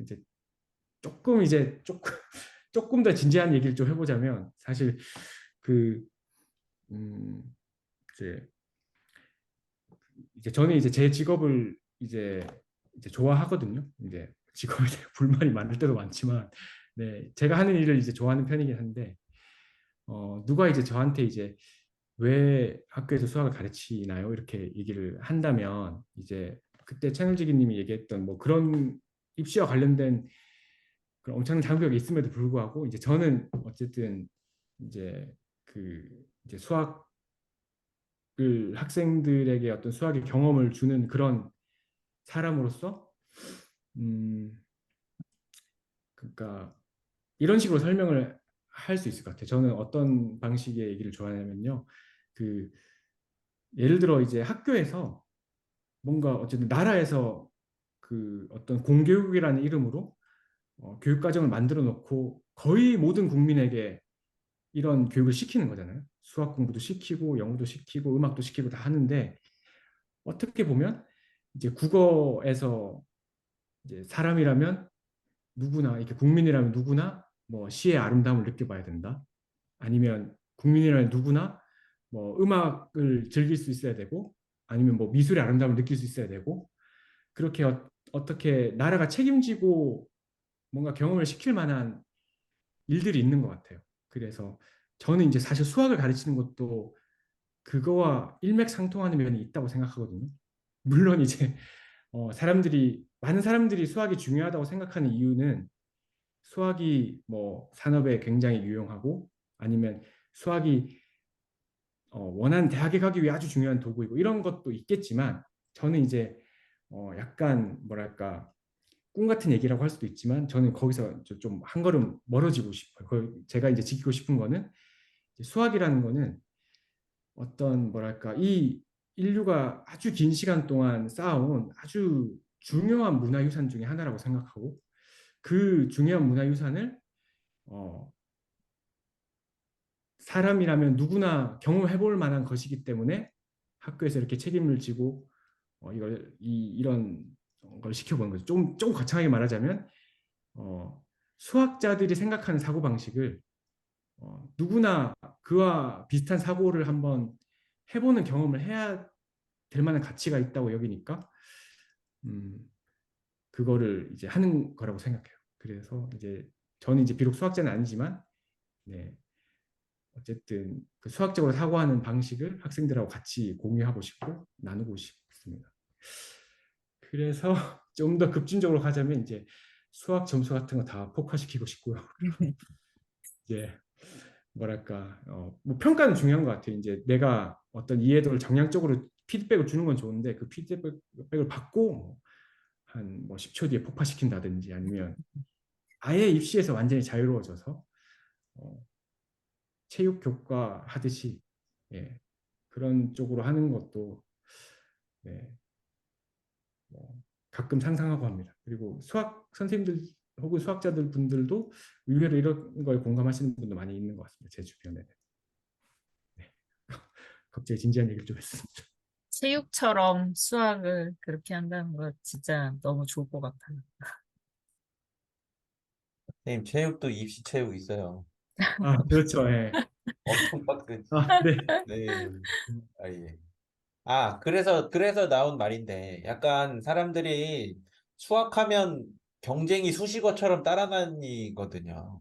이제 조금 이제 조금 더 진지한 얘기를 좀 해보자면 사실 그 음, 이제 저는 이제 제 직업을 이제 좋아하거든요. 이제 직업에 대해 불만이 많을 때도 많지만, 네, 제가 하는 일을 이제 좋아하는 편이긴 한데, 누가 이제 저한테 이제 왜 학교에서 수학을 가르치나요? 이렇게 얘기를 한다면, 이제 그때 채널지기님이 얘기했던 뭐 그런 입시와 관련된 그런 엄청난 장벽이 있음에도 불구하고, 이제 저는 어쨌든 이제 그 이제 수학을 학생들에게 어떤 수학의 경험을 주는 그런 사람으로서 그러니까 이런 식으로 설명을 할 수 있을 것 같아요. 저는 어떤 방식의 얘기를 좋아하냐면요. 그 예를 들어 이제 학교에서 뭔가 어쨌든 나라에서 그 어떤 공교육이라는 이름으로 교육 과정을 만들어 놓고 거의 모든 국민에게 이런 교육을 시키는 거잖아요. 수학 공부도 시키고 영어도 시키고 음악도 시키고 다 하는데 어떻게 보면 이제 국어에서 이제 사람이라면 누구나 이렇게 국민이라면 누구나 뭐 시의 아름다움을 느껴봐야 된다. 아니면 국민이라면 누구나 뭐 음악을 즐길 수 있어야 되고 아니면 뭐 미술의 아름다움을 느낄 수 있어야 되고 그렇게 떻게 나라가 책임지고 뭔가 경험을 시킬 만한 일들이 있는 것 같아요. 그래서 저는 이제 사실 수학을 가르치는 것도 그거와 일맥상통하는 면이 있다고 생각하거든요. 물론 이제 많은 사람들이 수학이 중요하다고 생각하는 이유는 수학이 뭐 산업에 굉장히 유용하고 아니면 수학이 원하는 대학에 가기 위해 아주 중요한 도구이고 이런 것도 있겠지만 저는 이제 약간 뭐랄까 꿈 같은 얘기라고 할 수도 있지만 저는 거기서 좀 한 걸음 멀어지고 싶어요. 제가 이제 지키고 싶은 거는 수학이라는 거는 어떤 뭐랄까 이 인류가 아주 긴 시간 동안 쌓아온 아주 중요한 문화유산 중에 하나라고 생각하고 그 중요한 문화유산을 어, 사람이라면 누구나 경험해 볼 만한 것이기 때문에 학교에서 이렇게 책임을 지고 이런 걸 시켜보는 거죠. 조금 거창하게 말하자면 수학자들이 생각하는 사고 방식을 누구나 그와 비슷한 사고를 한번 해보는 경험을 해야 될 만한 가치가 있다고 여기니까 음, 그거를 이제 하는 거라고 생각해요. 그래서 이제 저는 이제 비록 수학자는 아니지만 네, 어쨌든 그 수학적으로 사고하는 방식을 학생들하고 같이 공유하고 싶고 나누고 싶습니다. 그래서 좀 더 급진적으로 가자면 이제 수학 점수 같은 거 다 폭파시키고 싶고요. 이제 뭐랄까 뭐 평가는 중요한 것 같아요. 이제 내가 어떤 이해도를 정량적으로 피드백을 주는 건 좋은데 그 피드백을 받고 한뭐 10초 뒤에 폭파시킨다든지 아니면 아예 입시에서 완전히 자유로워져서 어, 체육 교과 하듯이 예, 그런 쪽으로 하는 것도 네, 뭐 가끔 상상하고 합니다. 그리고 수학 선생님들 혹은 수학자들 분들도 의외로 이런 거에 공감하시는 분도 많이 있는 것 같습니다. 제 주변에. 네. 갑자기 진지한 얘기를 좀 했습니다. 체육처럼 수학을 그렇게 한다는 거 진짜 너무 좋을 것 같아요. 선생님, 체육도 입시 체육 있어요. 아, 그렇죠. 예. 엄청 빡세. 아, 네. 네. 아, 예. 아, 그래서 나온 말인데, 약간 사람들이 수학하면 경쟁이 수식어처럼 따라다니거든요.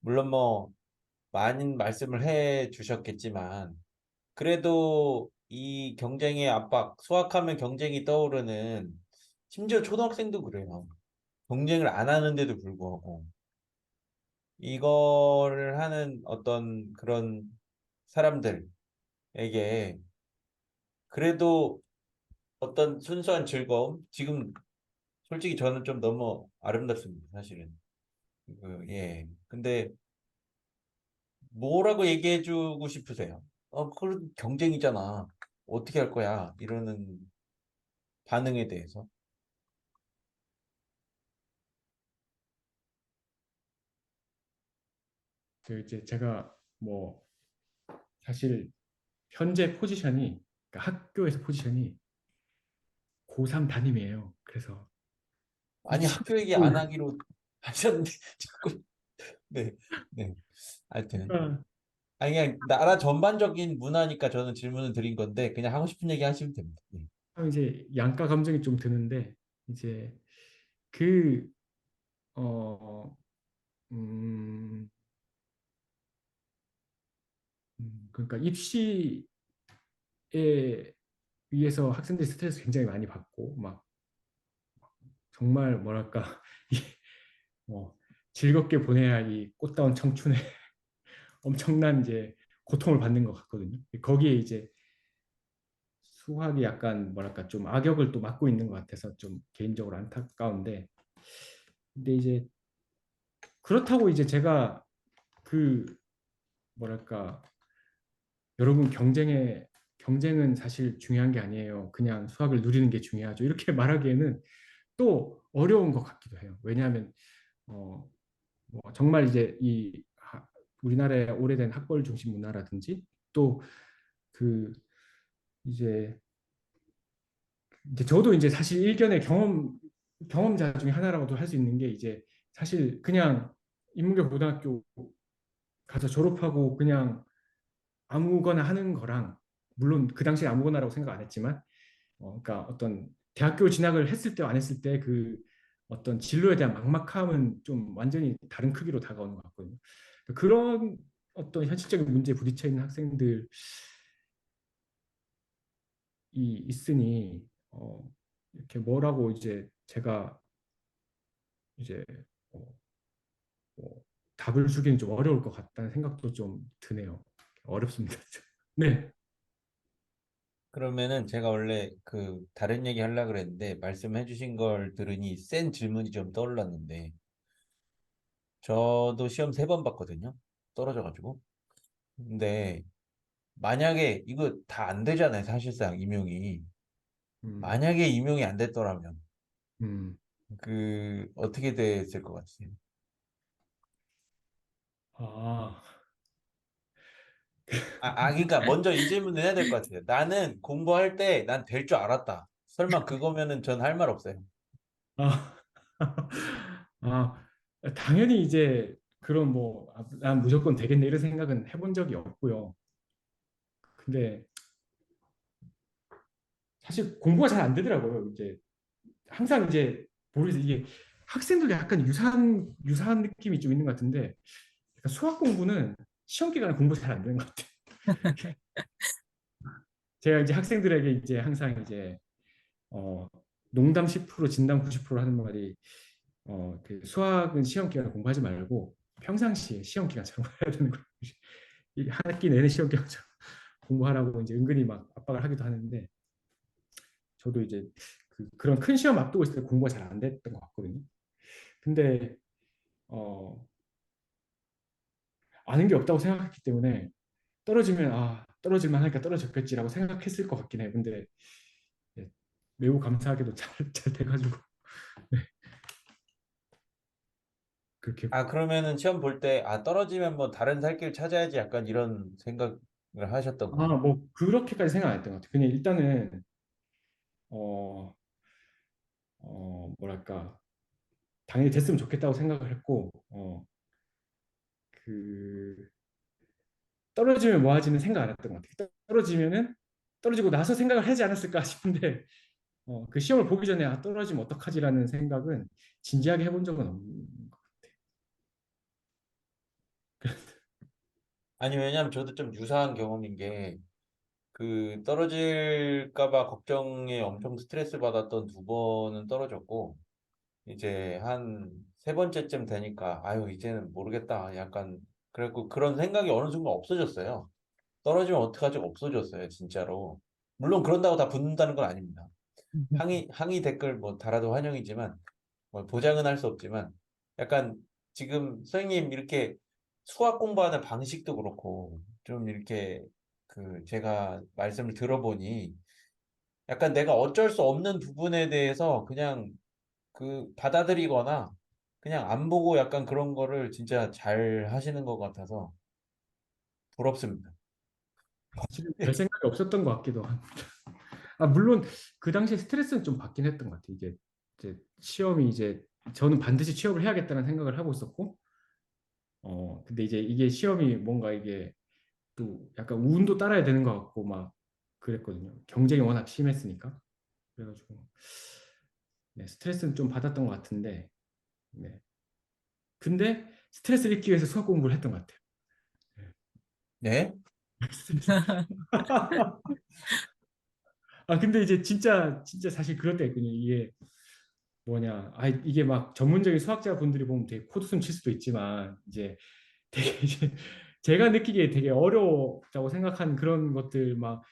물론 뭐, 많은 말씀을 해 주셨겠지만, 그래도 이 경쟁의 압박, 수학하면 경쟁이 떠오르는, 심지어 초등학생도 그래요. 경쟁을 안 하는데도 불구하고. 이거를 하는 어떤 그런 사람들에게 그래도 어떤 순수한 즐거움? 지금 솔직히 저는 좀 너무 아름답습니다, 사실은. 예. 근데 뭐라고 얘기해주고 싶으세요? 그건 경쟁이잖아. 어떻게 할 거야? 이러는 반응에 대해서. 그 이제 제가 뭐 사실 현재 포지션이 그러니까 학교에서 포지션이 고3 담임이에요. 그래서 아니 학교 얘기 안 하기로 하셨는데 자꾸 네, 네. 하여튼 그러니까 아니 그냥 나라 전반적인 문화니까 저는 질문을 드린 건데 그냥 하고 싶은 얘기 하시면 됩니다. 네. 이제 양가 감정이 좀 드는데 이제 그 어, 음, 그러니까 입시에 위해서 학생들이 스트레스 굉장히 많이 받고 막 정말 뭐랄까 이, 뭐 즐겁게 보내야 이 꽃다운 청춘에 엄청난 이제 고통을 받는 것 같거든요. 거기에 이제 수학이 약간 뭐랄까 좀 악역을 또 맡고 있는 것 같아서 좀 개인적으로 안타까운데 근데 이제 그렇다고 이제 제가 그 뭐랄까 여러분 경쟁은 사실 중요한 게 아니에요. 그냥 수학을 누리는 게 중요하죠. 이렇게 말하기에는 또 어려운 것 같기도 해요. 왜냐하면 어, 뭐 정말 이제 우리나라의 오래된 학벌 중심 문화라든지 또 그 이제 저도 이제 사실 일견의 경험자 중에 하나라고도 할 수 있는 게 이제 사실 그냥 인문계 고등학교 가서 졸업하고 그냥 아무거나 하는 거랑 물론 그 당시에 아무거나라고 생각 안 했지만 그러니까 어떤 대학교 진학을 했을 때와 안 했을 때 그 어떤 진로에 대한 막막함은 좀 완전히 다른 크기로 다가오는 것 같거든요. 그런 어떤 현실적인 문제에 부딪혀 있는 학생들이 있으니 이렇게 뭐라고 이제 제가 이제 어, 뭐 답을 주기는 좀 어려울 것 같다는 생각도 좀 드네요. 어렵습니다. 네. 그러면은 제가 원래 그 다른 얘기 하려고 그랬는데 말씀해 주신 걸 들으니 센 질문이 좀 떠올랐는데 저도 시험 3번 봤거든요. 떨어져가지고. 근데 만약에 이거 다 안 되잖아요. 사실상 임용이. 음, 만약에 임용이 안 됐더라면 음, 그 어떻게 됐을 것 같으세요? 아, 그러니까 먼저 이 질문을 해야 될 것 같아요. 나는 공부할 때 난 될 줄 알았다. 설마 그거면은 전 할 말 없어요. 아, 아, 당연히 이제 그런 뭐, 난 무조건 되겠네 이런 생각은 해본 적이 없고요. 근데 사실 공부가 잘 안 되더라고요. 이제 항상 이제 모르겠어요. 이게 학생들도 약간 유사한 느낌이 좀 있는 것 같은데 약간 수학 공부는 시험 기간에 공부 잘 안 되는 것 같아요. 제가 이제 학생들에게 이제 항상 이제 어, 농담 10% 진담 90% 하는 말이 그 수학은 시험 기간에 공부하지 말고 평상시에 시험 기간처럼 해야 되는 거예요. 이 학기 내내 시험 기간처럼 공부하라고 이제 은근히 막 압박을 하기도 하는데 저도 이제 그런 큰 시험 앞두고 있을 때 공부가 잘 안 됐던 것 같거든요. 근데 어, 아는 게 없다고 생각했기 때문에 떨어지면 떨어질만 하니까 떨어졌겠지라고 생각했을 것 같긴 해요. 근데 네, 매우 감사하게도 잘 돼가지고 네, 그렇게 그러면은 시험 볼 때, 떨어지면 뭐 다른 살 길 찾아야지 약간 이런 생각을 하셨던 거예요. 뭐 그렇게까지 생각 안 했던 것 같아요. 그냥 일단은 어, 뭐랄까 당연히 됐으면 좋겠다고 생각을 했고 그 떨어지면 뭐하지는 생각 안 했던 것 같아요. 떨어지고 나서 생각을 하지 않았을까 싶은데 그 시험을 보기 전에 떨어지면 어떡하지라는 생각은 진지하게 해본 적은 없는 것 같아요. 아니, 왜냐면 저도 좀 유사한 경험인 게, 떨어질까 봐 걱정에 엄청 스트레스 받았던 2번은 떨어졌고, 이제 한 3번째쯤 되니까, 아유, 이제는 모르겠다. 약간, 그래갖고 그런 생각이 어느 순간 없어졌어요. 떨어지면 어떡하지? 없어졌어요, 진짜로. 물론 그런다고 다 붙는다는 건 아닙니다. 항의 댓글 뭐 달아도 환영이지만, 뭐 보장은 할 수 없지만, 약간 지금 선생님 이렇게 수학 공부하는 방식도 그렇고, 좀 이렇게 제가 말씀을 들어보니, 약간 내가 어쩔 수 없는 부분에 대해서 그냥 받아들이거나, 그냥 안 보고 약간 그런 거를 진짜 잘 하시는 것 같아서 부럽습니다. 사실은 별 생각이 없었던 것 같기도 합니다. 물론 그 당시에 스트레스는 좀 받긴 했던 것 같아요. 이게 이제 시험이 이제 저는 반드시 취업을 해야겠다는 생각을 하고 있었고, 근데 이제 이게 시험이 뭔가 이게 또 약간 운도 따라야 되는 것 같고 막 그랬거든요. 경쟁이 워낙 심했으니까. 그래가지고 네, 스트레스는 좀 받았던 것 같은데, 네. 근데 스트레스를 잊기 위해서 수학 공부를 했던 것 같아요. 네? 스트레스. 아 근데 이제 진짜 사실 그럴 때 있거든요. 이게 뭐냐, 이게 막 전문적인 수학자 분들이 보면 되게 코드숨 칠 수도 있지만 이제 되게 이제 제가 느끼기에 되게 어렵다고 생각한 그런 것들 막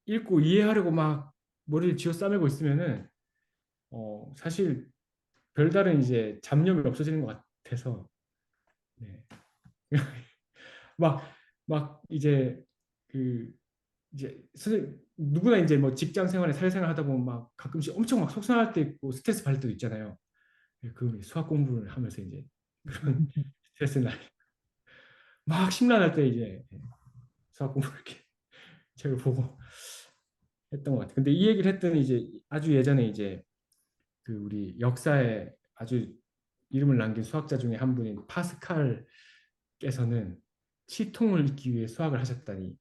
읽고 이해하려고 막 머리를 쥐어 싸매고 있으면은 사실 별다른 이제 잡념이 없어지는 것 같아서 네. 막 막 이제 그 이제 누구나 이제 뭐 직장 생활에 사회생활 하다 보면 막 가끔씩 엄청 막 속상할 때 있고 스트레스 받을 때도 있잖아요. 그 수학 공부를 하면서 이제 그런 스트레스 막 심란할 때 이제 수학 공부 이렇게 책을 보고 했던 것 같아요. 근데 이 얘기를 했더니 이제 아주 예전에 이제 그 우리 역사에 아주 이름을 남긴 수학자 중에 한 분인 파스칼께서는 치통을 잊기 위해 수학을 하셨다니.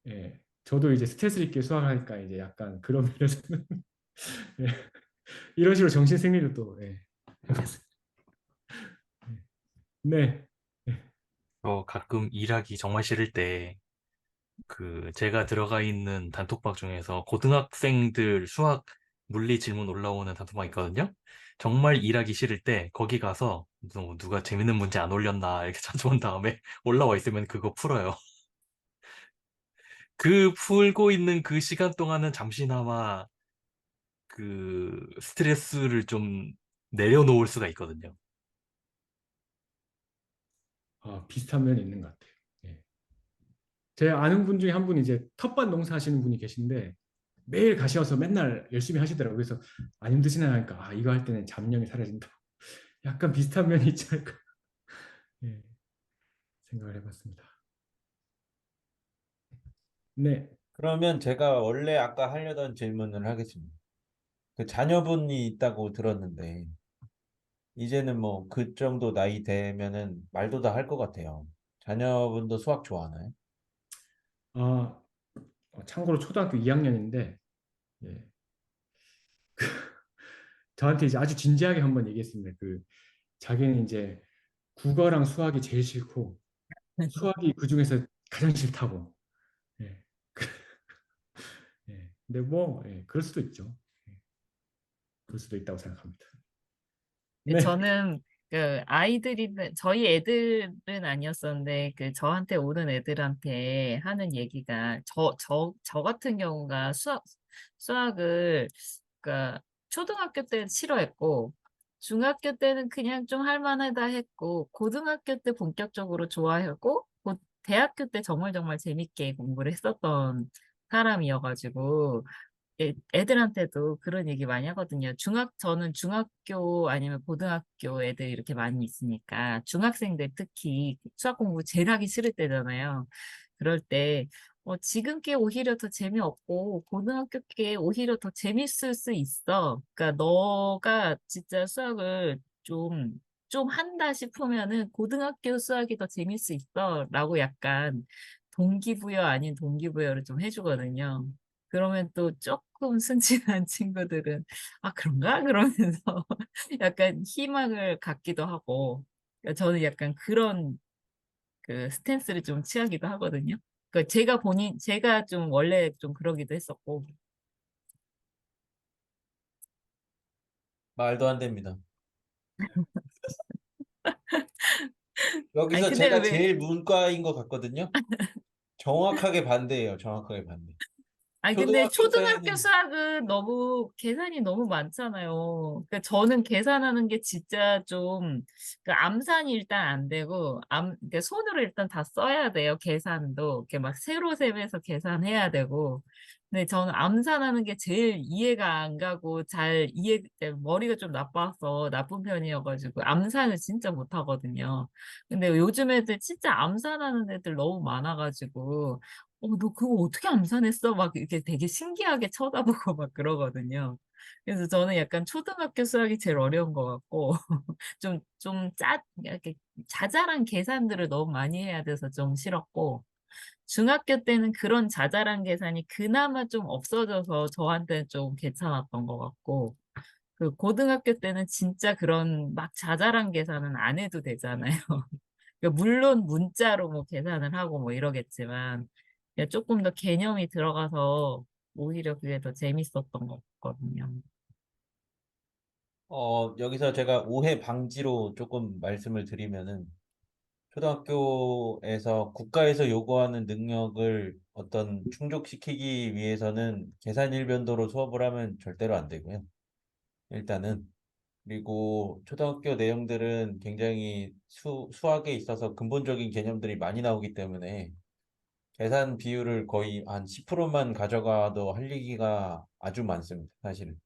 예. 저도 이제 스트레스를 잊기 위해 수학을 하니까 이제 약간 그런 면에서는 예. 이런 식으로 정신 승리를 또 예. 네. 가끔 일하기 정말 싫을 때, 제가 들어가 있는 단톡방 중에서 고등학생들 수학 물리 질문 올라오는 단톡방 있거든요? 정말 일하기 싫을 때, 거기 가서 누가 재밌는 문제 안 올렸나 이렇게 찾아본 다음에 올라와 있으면 그거 풀어요. 그 풀고 있는 그 시간 동안은 잠시나마 스트레스를 좀 내려놓을 수가 있거든요. 비슷한 면이 있는 것 같아요. 예. 제 아는 분 중에 한 분이 이제 텃밭 농사 하시는 분이 계신데 매일 가셔서 맨날 열심히 하시더라고요. 그래서 안 힘드시나 하니까 이거 할 때는 잡념이 사라진다. 약간 비슷한 면이 있지 않을까 예, 생각을 해봤습니다. 네. 그러면 제가 원래 아까 하려던 질문을 하겠습니다. 그 자녀분이 있다고 들었는데, 이제는 뭐 그 정도 나이 되면은 말도 다 할 것 같아요. 자녀분도 수학 좋아하나요? 아, 참고로 초등학교 2학년인데 저한테 이제 아주 진지하게 한번 얘기했습니다. 자기는 이제 국어랑 수학이 제일 싫고 수학이 그 중에서 가장 싫다고. 예. 예. 근데 뭐 그럴 수도 있죠. 예. 그럴 수도 있다고 생각합니다. 네, 네. 저는 그 저희 애들은 아니었었는데 그 저한테 오는 애들한테 하는 얘기가 저 같은 경우가 수학을 그러니까 초등학교 때는 싫어했고 중학교 때는 그냥 좀 할만하다 했고 고등학교 때 본격적으로 좋아했고 대학교 때 정말 정말 재밌게 공부를 했었던 사람이어가지고 애들한테도 그런 얘기 많이 하거든요. 저는 중학교 아니면 고등학교 애들 이렇게 많이 있으니까 중학생들 특히 수학 공부 제일 하기 싫을 때잖아요. 그럴 때 지금 게 오히려 더 재미없고 고등학교 게 오히려 더 재밌을 수 있어. 그러니까 너가 진짜 수학을 좀 한다 싶으면은 고등학교 수학이 더 재밌을 수 있어. 라고 약간 동기부여 아닌 동기부여를 좀 해주거든요. 그러면 또 조금 순진한 친구들은 그런가? 그러면서 약간 희망을 갖기도 하고 그러니까 저는 약간 그런 그 스탠스를 좀 취하기도 하거든요. 그러니까 제가 좀 원래 좀 그러기도 했었고 말도 안 됩니다. 아니 여기서 근데 제가 왜 제일 문과인 것 같거든요. 정확하게 반대예요. 정확하게 반대. 아니, 근데 초등학교 초등학교 때는 수학은 계산이 너무 많잖아요. 그러니까 저는 계산하는 게 진짜 그 암산이 일단 안 되고, 그러니까 손으로 일단 다 써야 돼요, 계산도. 이렇게 막 세로 셈해서 계산해야 되고. 근데 저는 암산하는 게 제일 이해가 안 가고, 머리가 좀 나빠서 나쁜 편이어가지고, 암산을 진짜 못 하거든요. 근데 요즘 애들 진짜 암산하는 애들 너무 많아가지고, 너 그거 어떻게 암산했어? 막 이렇게 되게 신기하게 쳐다보고 막 그러거든요. 그래서 저는 약간 초등학교 수학이 제일 어려운 것 같고, 이렇게 자잘한 계산들을 너무 많이 해야 돼서 좀 싫었고, 중학교 때는 그런 자잘한 계산이 그나마 좀 없어져서 저한테는 좀 괜찮았던 것 같고, 그 고등학교 때는 진짜 그런 막 자잘한 계산은 안 해도 되잖아요. 그러니까 물론 문자로 뭐 계산을 하고 뭐 이러겠지만, 그냥 조금 더 개념이 들어가서 오히려 그게 더 재밌었던 것 같거든요. 여기서 제가 오해 방지로 조금 말씀을 드리면은, 초등학교에서 국가에서 요구하는 능력을 어떤 충족시키기 위해서는 계산 일변도로 수업을 하면 절대로 안 되고요. 일단은. 그리고 초등학교 내용들은 굉장히 수학에 있어서 근본적인 개념들이 많이 나오기 때문에 계산 비율을 거의 한 10%만 가져가도 할 얘기가 아주 많습니다. 사실은.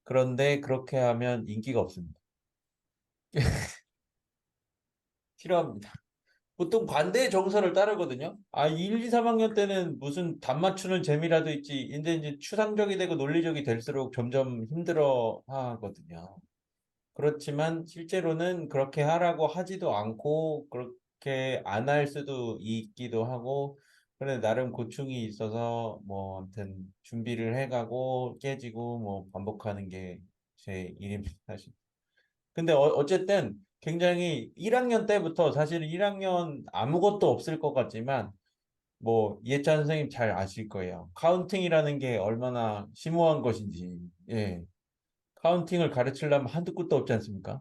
그런데 그렇게 하면 인기가 없습니다. 싫어합니다. 보통 반대의 정서를 따르거든요. 1, 2, 3학년 때는 무슨 답 맞추는 재미라도 있지. 이제 추상적이 되고 논리적이 될수록 점점 힘들어 하거든요. 그렇지만 실제로는 그렇게 하라고 하지도 않고 그렇게 안 할 수도 있기도 하고, 그런데 나름 고충이 있어서 뭐 아무튼 준비를 해가고 깨지고 뭐 반복하는 게 제 일입니다, 사실. 근데 어쨌든 굉장히 1학년 때부터, 사실은 1학년 아무것도 없을 것 같지만 뭐 이해찬 선생님 잘 아실 거예요. 카운팅이라는 게 얼마나 심오한 것인지. 예. 카운팅을 가르치려면 한두 끝도 없지 않습니까?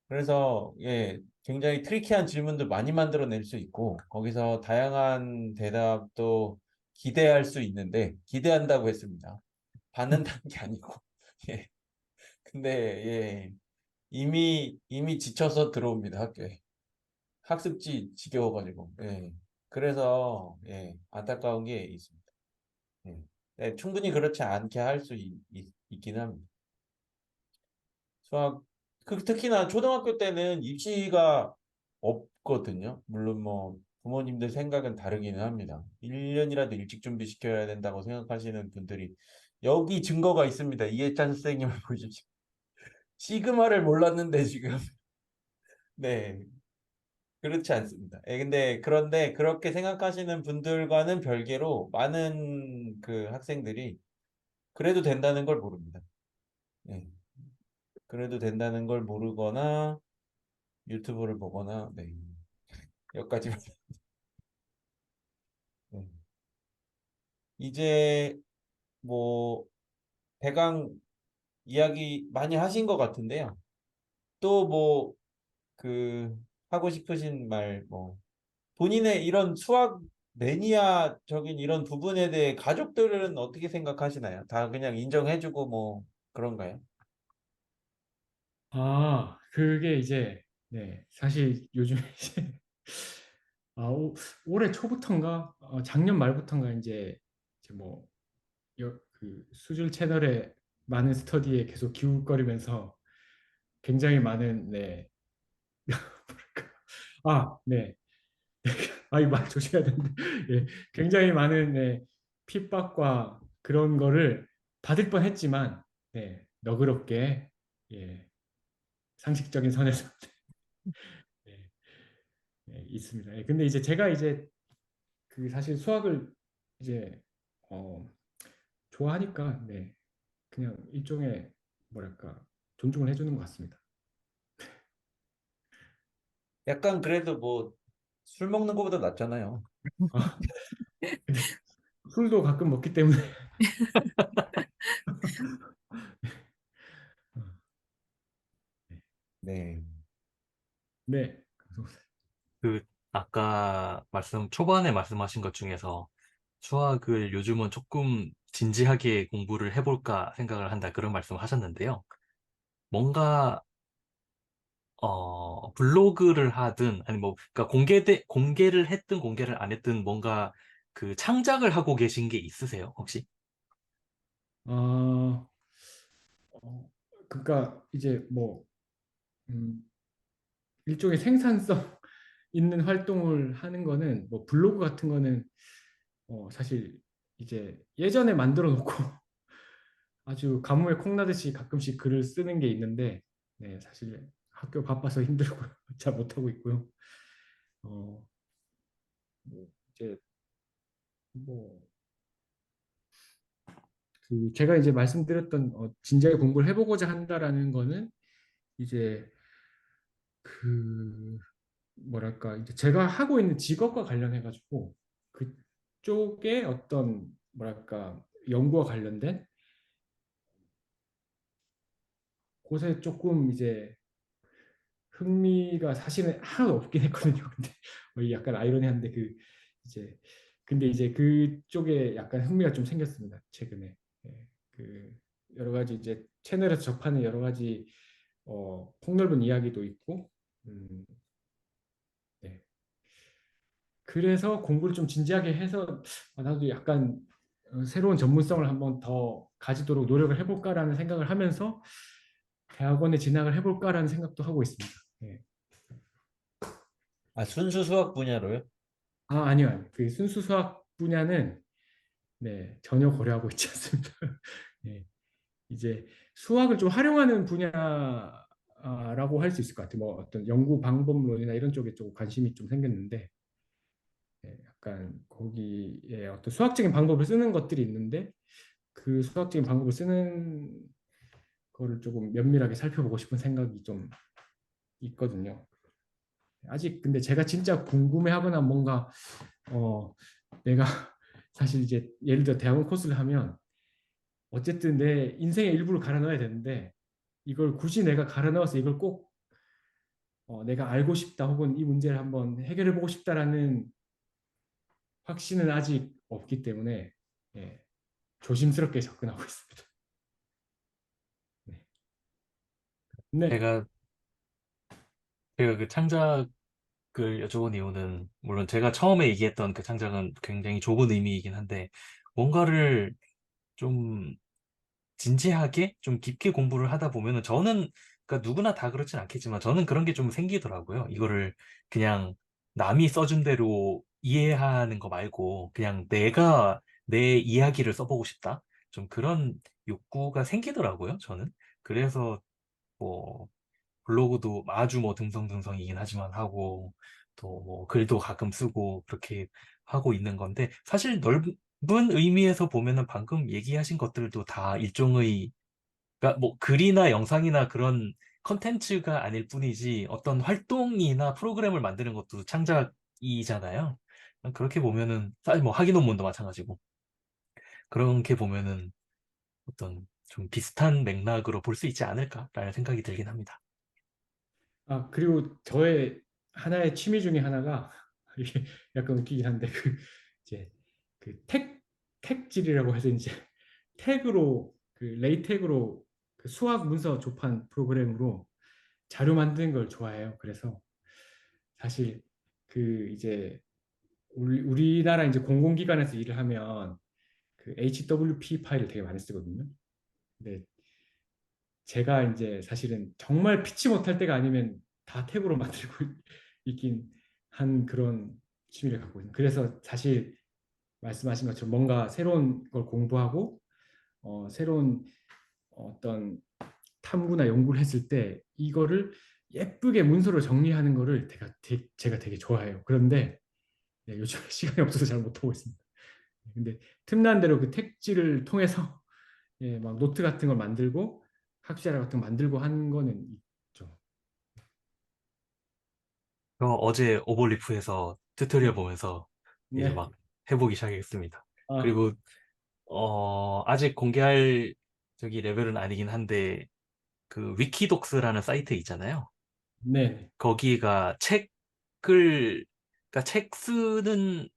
그래서 예, 굉장히 트리키한 질문도 많이 만들어낼 수 있고, 거기서 다양한 대답도 기대할 수 있는데, 기대한다고 했습니다. 받는다는 게 아니고. 예. 근데 예, 이미 지쳐서 들어옵니다, 학교에. 학습지 지겨워가지고. 예. 그래서 예, 안타까운 게 있습니다. 예. 예, 충분히 그렇지 않게 할 수 있긴 합니다. 수학, 특히나 초등학교 때는 입시가 없거든요. 물론 뭐 부모님들 생각은 다르기는 합니다. 1년이라도 일찍 준비시켜야 된다고 생각하시는 분들이, 여기 증거가 있습니다. 이해찬 선생님을 보십시오. 시그마를 몰랐는데 지금. 네, 그렇지 않습니다. 그런데 그렇게 생각하시는 분들과는 별개로 많은 그 학생들이 그래도 된다는 걸 모릅니다. 네, 그래도 된다는 걸 모르거나 유튜브를 보거나, 네, 여기까지만. 네. 이제 뭐 대강 이야기 많이 하신 것 같은데요. 또 뭐 그 하고 싶으신 말, 뭐 본인의 이런 수학 매니아적인 이런 부분에 대해 가족들은 어떻게 생각하시나요? 다 그냥 인정해주고 뭐 그런가요? 그게 이제, 네, 사실 요즘에 이제, 올해 초부터인가, 작년 말부터인가 이제 뭐, 그 수줄 채널에 많은 스터디에 계속 기웃거리면서 굉장히 많은, 네, 네, 이 말 조심해야 되는데, 예, 굉장히 많은, 네, 핍박과 그런 거를 받을 뻔했지만, 네, 너그럽게, 예, 상식적인 선에서 예, 있습니다. 근데 이제 제가 이제 그 사실 수학을 이제 어, 좋아하니까, 네, 그냥 일종의 뭐랄까 존중을 해주는 것 같습니다. 약간 그래도 뭐 술 먹는 것보다 낫잖아요. 아, 근데 술도 가끔 먹기 때문에 어, 네. 네, 그 아까 초반에 말씀하신 것 중에서 수학을 요즘은 조금 진지하게 공부를 해볼까 생각을 한다 그런 말씀을 하셨는데요. 뭔가 블로그를 하든 아니 뭐 그러니까 공개를 했든 공개를 안 했든 뭔가 그 창작을 하고 계신 게 있으세요, 혹시? 어, 그러니까 이제 뭐 음, 일종의 생산성 있는 활동을 하는 거는 뭐 블로그 같은 거는 사실 이제 예전에 만들어 놓고 아주 가뭄에 콩나듯이 가끔씩 글을 쓰는 게 있는데, 네, 사실 학교 바빠서 힘들고 잘 못하고 있고요. 어, 뭐 이제 뭐 그 제가 이제 말씀드렸던 진지하게 공부를 해보고자 한다라는 거는 이제 그 뭐랄까 이제 제가 하고 있는 직업과 관련해 가지고 그쪽에 어떤 뭐랄까 연구와 관련된 곳에 조금 이제 흥미가 사실은 하나도 없긴 했거든요. 근데 약간 아이러니한데 이제 근데 이제 그쪽에 약간 흥미가 좀 생겼습니다. 최근에. 예, 그 여러 가지 이제 채널에서 접하는 여러 가지 폭넓은 이야기도 있고 네. 그래서 공부를 좀 진지하게 해서 나도 약간 새로운 전문성을 한번 더 가지도록 노력을 해볼까라는 생각을 하면서 대학원에 진학을 해볼까라는 생각도 하고 있습니다. 예. 아, 순수 수학 분야로요? 아니요, 아니요. 그 순수 수학 분야는 네, 전혀 고려하고 있지 않습니다. 예. 이제 수학을 좀 활용하는 분야라고 할 수 있을 것 같아요. 뭐 어떤 연구 방법론이나 이런 쪽에 좀 관심이 좀 생겼는데 약간 거기에 어떤 수학적인 방법을 쓰는 것들이 있는데 그 수학적인 방법을 쓰는 거를 조금 면밀하게 살펴보고 싶은 생각이 좀 있거든요. 아직 근데 제가 진짜 궁금해하거나 뭔가 내가 사실 이제 예를 들어 대학원 코스를 하면 어쨌든 내 인생의 일부를 갈아 넣어야 되는데 이걸 굳이 내가 갈아 넣어서 이걸 꼭 내가 알고 싶다 혹은 이 문제를 한번 해결해 보고 싶다라는 확신은 아직 없기 때문에 예, 조심스럽게 접근하고 있습니다. 네. 네. 제가 그 창작을 여쭤본 이유는 물론 제가 처음에 얘기했던 그 창작은 굉장히 좁은 의미이긴 한데 뭔가를 좀 진지하게 좀 깊게 공부를 하다 보면은 저는 그러니까 누구나 다 그렇진 않겠지만 저는 그런 게 좀 생기더라고요. 이거를 그냥 남이 써준 대로 이해하는 거 말고 그냥 내가 내 이야기를 써보고 싶다. 좀 그런 욕구가 생기더라고요. 저는. 그래서 뭐 블로그도 아주 뭐 듬성듬성이긴 하지만 하고 또 뭐 글도 가끔 쓰고 그렇게 하고 있는 건데 사실 넓은 의미에서 보면은 방금 얘기하신 것들도 다 일종의 그러니까 뭐 글이나 영상이나 그런 컨텐츠가 아닐 뿐이지 어떤 활동이나 프로그램을 만드는 것도 창작이잖아요. 그렇게 보면은 사실 뭐 학위 논문도 마찬가지고 그렇게 보면은 어떤 좀 비슷한 맥락으로 볼 수 있지 않을까라는 생각이 들긴 합니다. 그리고 저의 하나의 취미 중에 하나가 이게 약간 웃기긴 한데 이제 택질이라고 해서 이제 택으로 레이텍으로 수학 문서 조판 프로그램으로 자료 만드는 걸 좋아해요. 그래서 사실 이제 우리나라 이제 공공기관에서 일을 하면 HWP 파일을 되게 많이 쓰거든요. 근데 제가 이제 사실은 정말 피치 못할 때가 아니면 다 탭으로 만들고 있긴 한 그런 취미를 갖고 있는. 그래서 사실 말씀하신 것처럼 뭔가 새로운 걸 공부하고 새로운 어떤 탐구나 연구를 했을 때 이거를 예쁘게 문서로 정리하는 거를 제가 되게 좋아해요. 그런데 네, 요즘 시간이 없어서 잘 못하고 있습니다. 근데 틈난 대로 그 택지를 통해서 예, 막 노트 같은 걸 만들고 학습자료 같은 거 만들고 한 거는 있죠. 어제 오버리프에서 튜토리얼 네, 보면서 이제 네, 막 해보기 시작했습니다. 아, 그리고 아직 공개할 저기 레벨은 아니긴 한데 그 위키독스라는 사이트 있잖아요. 네, 거기가 그러니까 책 쓰는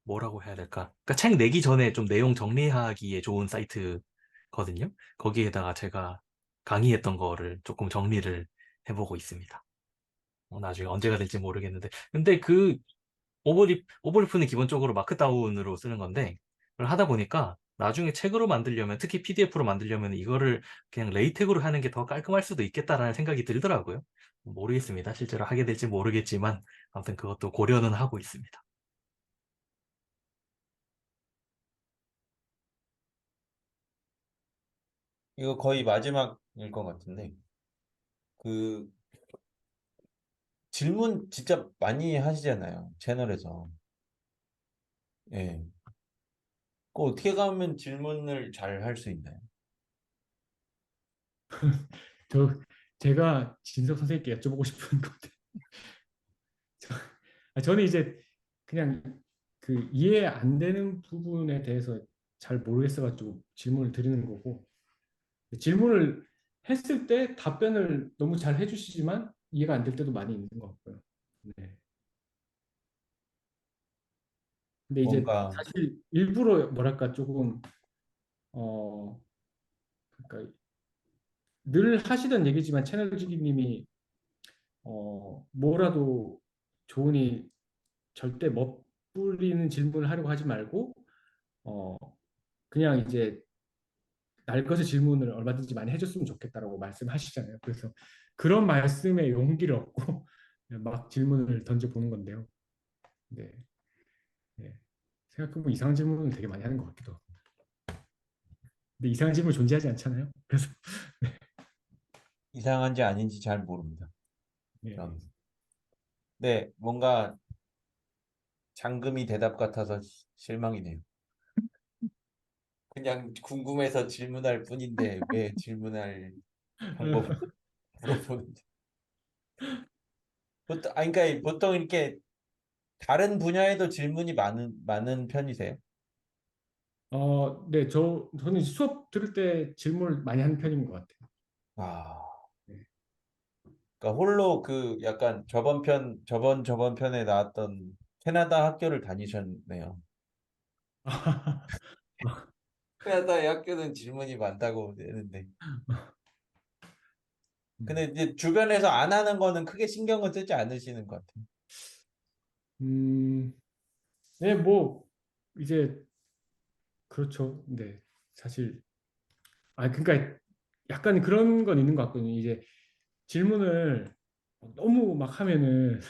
뭐라고 해야 될까? 그러니까 책 내기 전에 좀 내용 정리하기에 좋은 사이트거든요. 거기에다가 제가 강의했던 거를 조금 정리를 해보고 있습니다. 나중에 언제가 될지 모르겠는데. 근데 그 오버리프는 기본적으로 마크다운으로 쓰는 건데, 그걸 하다 보니까 나중에 책으로 만들려면, 특히 PDF로 만들려면 이거를 그냥 레이텍으로 하는 게 더 깔끔할 수도 있겠다라는 생각이 들더라고요. 모르겠습니다. 실제로 하게 될지 모르겠지만, 아무튼 그것도 고려는 하고 있습니다. 이거 거의 마지막일 것 같은데 그 질문 진짜 많이 하시잖아요. 채널에서. 예. 그 어떻게 가면 질문을 잘 할 수 있나요? 저 제가 진석 선생님께 여쭤보고 싶은 건데 저는 이제 그냥 그 이해 안 되는 부분에 대해서 잘 모르겠어가지고 질문을 드리는 거고 질문을 했을 때 답변을 너무 잘 해주시지만 이해가 안 될 때도 많이 있는 것 같고요. 네. 근데 이제 뭔가 사실 일부러 뭐랄까 조금 어 그러니까 늘 하시던 얘기지만 채널 지기님이 뭐라도 좋으니 절대 멋부리는 질문을 하려고 하지 말고 어 그냥 이제 날 것의 질문을 얼마든지 많이 해줬으면 좋겠다라고 말씀하시잖아요. 그래서 그런 말씀에 용기를 얻고 막 질문을 던져보는 건데요. 네, 네. 생각해보면 이상한 질문을 되게 많이 하는 것 같기도 하고. 근데 이상한 질문 존재하지 않잖아요. 그래서 이상한지 아닌지 잘 모릅니다. 네. 전. 네, 뭔가 장금이 대답 같아서 실망이네요. 그냥 궁금해서 질문할 뿐인데 왜 질문할 방법을 물어보는지. 보통, 아니, 그러니까 보통 이렇게 다른 분야에도 질문이 많은 편이세요? 네, 저는 수업 들을 때 질문을 많이 하는 편인 것 같아요. 아, 네. 그러니까 홀로 그 약간 저번 편에 나왔던 캐나다 학교를 다니셨네요. 캐나다의 학교는 질문이 많다고 되는데. 근데 이제 주변에서 안 하는 거는 크게 신경을 쓰지 않으시는 것 같아요. 음, 네, 뭐 이제 그렇죠. 네, 사실 그러니까 약간 그런 건 있는 것 같거든요. 이제 질문을 너무 막 하면은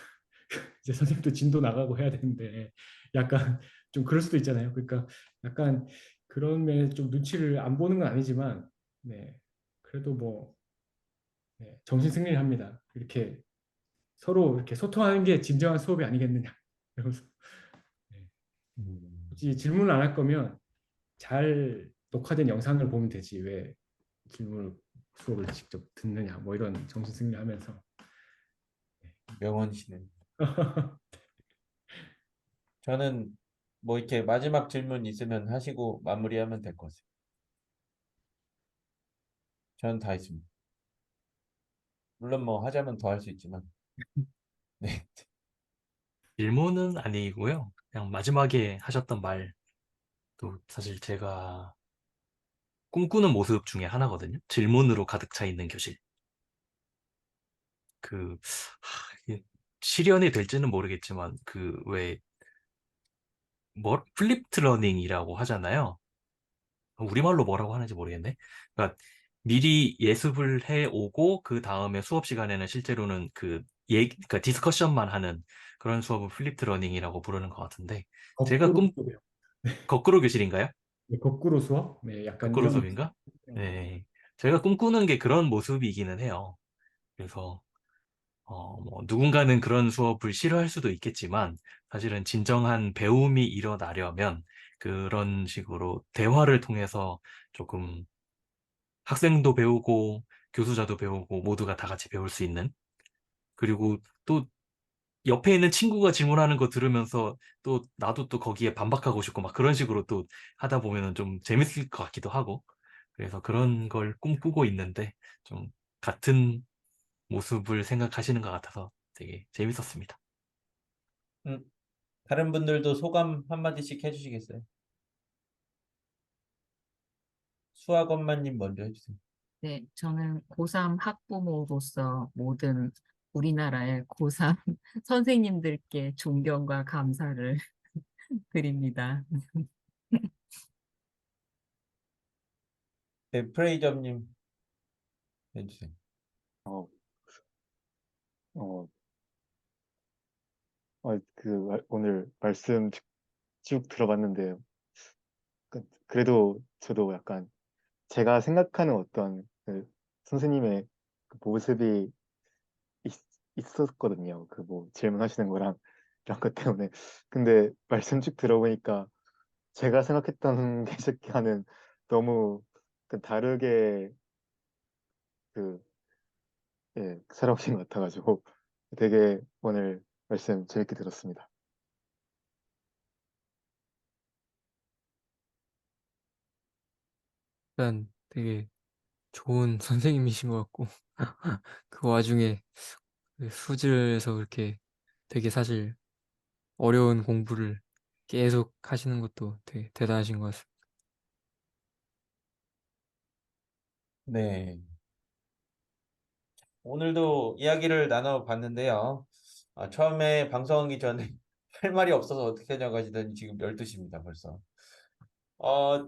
이제 선생님도 진도 나가고 해야 되는데 약간 좀 그럴 수도 있잖아요. 그러니까 약간 그런 면에서 좀 눈치를 안 보는 건 아니지만 네, 그래도 뭐 네, 정신 승리를 합니다. 이렇게 서로 이렇게 소통하는 게 진정한 수업이 아니겠느냐. 이러면서 네. 음. 굳이 질문을 안 할 거면 잘 녹화된 영상을 보면 되지 왜 질문을 수업을 직접 듣느냐 뭐 이런 정신 승리하면서 명언이시네. 저는 뭐 이렇게 마지막 질문 있으면 하시고 마무리하면 될 것 같아요. 저는 다 있습니다. 물론 뭐 하자면 더 할 수 있지만. 네. 질문은 아니고요. 그냥 마지막에 하셨던 말도 사실 제가 꿈꾸는 모습 중에 하나거든요. 질문으로 가득 차 있는 교실. 이게 실현이 될지는 모르겠지만, 플립트 러닝이라고 하잖아요. 우리말로 뭐라고 하는지 모르겠네. 그러니까 미리 예습을 해 오고, 그 다음에 수업 시간에는 실제로는 그러니까 디스커션만 하는 그런 수업을 플립트 러닝이라고 부르는 것 같은데, 제가 거꾸로 수업이요. 거꾸로 교실인가요? 네, 거꾸로 수업? 네, 약간 거꾸로 이런 수업인가? 네. 네. 제가 꿈꾸는 게 그런 모습이기는 해요. 그래서, 누군가는 그런 수업을 싫어할 수도 있겠지만, 사실은 진정한 배움이 일어나려면, 그런 식으로 대화를 통해서 조금 학생도 배우고, 교수자도 배우고, 모두가 다 같이 배울 수 있는, 그리고 또 옆에 있는 친구가 질문하는 거 들으면서 또 나도 또 거기에 반박하고 싶고 막 그런 식으로 또 하다 보면은 좀 재밌을 것 같기도 하고 그래서 그런 걸 꿈꾸고 있는데 좀 같은 모습을 생각하시는 것 같아서 되게 재밌었습니다. 음, 다른 분들도 소감 한마디씩 해주시겠어요? 수학 엄마님 먼저 해주세요. 네, 저는 고3 학부모로서 모든 우리나라의 고3 선생님들께 존경과 감사를 드립니다. 네, 프레이점님 해주세요. 어, 어, 오늘 말씀 쭉 들어봤는데, 그래도 저도 약간 제가 생각하는 어떤 그 선생님의 그 모습이 있, 있었거든요. 그 뭐 질문하시는 거랑 이런 것 때문에. 근데 말씀 쭉 들어보니까 제가 생각했던 게시과는 너무 그 다르게 그 예, 살아오신 것 같아가지고 되게 오늘 말씀 재밌게 들었습니다. 일단 되게 좋은 선생님이신 것 같고 그 와중에 그 수질에서 그렇게 되게 사실 어려운 공부를 계속 하시는 것도 되게 대단하신 것 같습니다. 네. 오늘도 이야기를 나눠봤는데요. 처음에 방송하기 전에 할 말이 없어서 어떻게 하냐고 하시더니 지금 12시입니다, 벌써.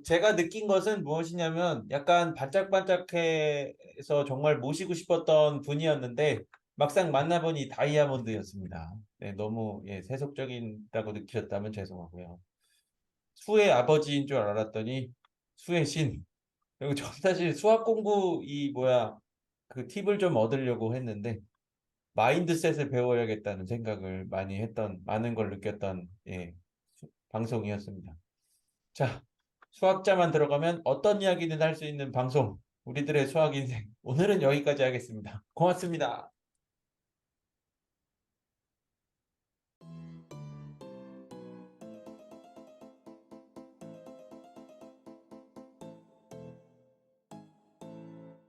제가 느낀 것은 무엇이냐면 약간 반짝반짝해서 정말 모시고 싶었던 분이었는데 막상 만나보니 다이아몬드였습니다. 네, 너무 세속적이라고 느끼셨다면 죄송하고요. 수의 아버지인 줄 알았더니 수의 신. 그리고 저 사실 수학 공부 그 팁을 좀 얻으려고 했는데 마인드셋을 배워야겠다는 생각을 많은 걸 느꼈던 방송이었습니다. 자, 수학자만 들어가면 어떤 이야기든 할 수 있는 방송, 우리들의 수학 인생. 오늘은 여기까지 하겠습니다. 고맙습니다.